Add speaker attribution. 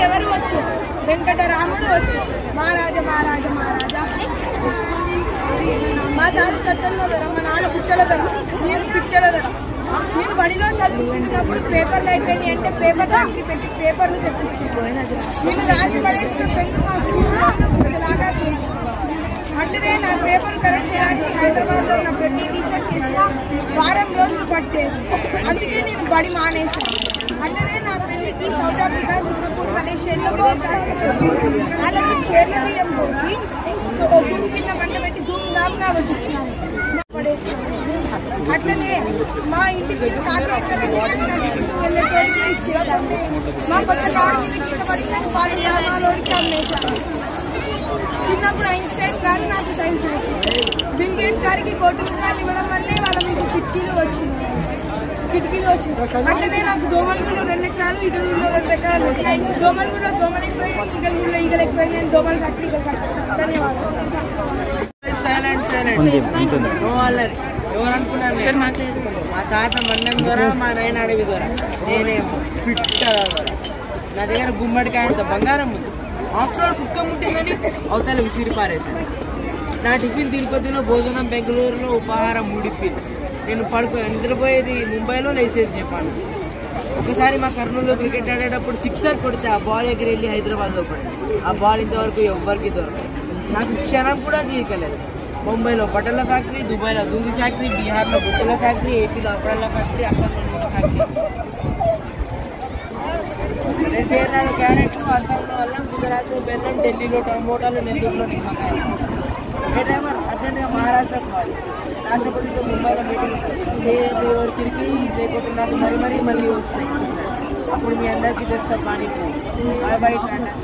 Speaker 1: ఎవరు వచ్చు? వెంకటరాముడు వచ్చు. మహారాజా మహారాజా మహారాజా మా తాత చట్టంలో ధర, మా నాన్న పిచ్చల ధర, నేను పిచ్చల ధర. నేను బడిలో చదువుకుంటున్నప్పుడు పేపర్లు అయిపోయినాయి అంటే పేపర్ ఫ్యాక్టరీ పెట్టి పేపర్లు తెప్పించి నేను రాసి పడేసిన పెన్ను మా స్కూల్లో లాగా అట్లనే నా పేపర్ కరెక్ట్ చేయడానికి హైదరాబాద్లో ఉన్న ప్రతి టీచర్ చేసిన వారం రోజులు పట్టేది. అందుకే నేను బడి మానేశాను. అట్లనే నా పెళ్ళికి సౌత్ ఆఫ్రికా సింగపూర్ మలేషియాలో వాళ్ళకి చీరల బియ్యం పోసి దుమ్ము కింద మంట పెట్టి ధూమ్ధామ్గా వడ్డించినాను. అట్లనే మా ఇంటికి మా కొత్త చిన్నప్పుడు ఐన్స్టైన్ గారు నాకు సైన్స్ చేశారు. బిల్ గేట్స్ గారికి కోటి రూపాయలు ఇవ్వడం వల్లే వాళ్ళ మీకు కిటికీలు వచ్చింది. అట్లనే నాకు దోమలగూడలో 2 ఎకరాలు, ఈగలూరులో 2 ఎకరాలు. దోమలగూడలో దోమలు ఎక్కువైనాయి, ఈగలూరులో ఈగలు ఎక్కువైనాయి. దోమలు కట్టి ధన్యవాదాలు.
Speaker 2: ఎవరు అనుకున్నారు? మా తాత మండం ద్వారా, మా నాయన అడవి ద్వారా, నేనేమో పిట్ట నా దగ్గర గుమ్మడికాయంత బంగారం ఉంది. ఆఫ్టర్ కుక్క ముట్టిందని అవతల విసిరి పారేశాను. నా టిఫిన్ తిరుపతిలో, భోజనం బెంగళూరులో, ఉపహారం ఉడిపి. నేను నిద్రపోయేది ముంబైలో, లేచేది చెప్పాను. ఒకసారి మా కర్నూలులో క్రికెట్ ఆడేటప్పుడు 6 కొడితే ఆ బాల్ ఎగిరి వెళ్ళి హైదరాబాద్లో పడింది. ఆ బాల్ ఇంతవరకు ఎవరికి దొరకదు. నాకు క్షణం కూడా తీయకలేదు. ముంబైలో బట్టల ఫ్యాక్టరీ, దుబాయ్లో దూది ఫ్యాక్టరీ, బీహార్లో బుట్టల ఫ్యాక్టరీ, ఏపీలో అప్పడాల ఫ్యాక్టరీ, అస్సాంలో నూనె ఫ్యాక్టరీ. తెలంగాణలో క్యారెట్, అస్సాంలో అల్లం, గుజరాత్లో బెల్లం, ఢిల్లీలో టమోటాలు, నెల్లూరులో నిమ్మకాయలు. ఏ డ్రైవర్ అర్జెంట్గా మహారాష్ట్రకు పోవాలి. రాష్ట్రపతితో ముంబైలో మీటింగ్ ఎవరు తిరిగి చేయకుంటున్నారు. మళ్ళీ వస్తాయి. అప్పుడు మీ అందరికీ తెస్తా పానీపూరి. By by Tata.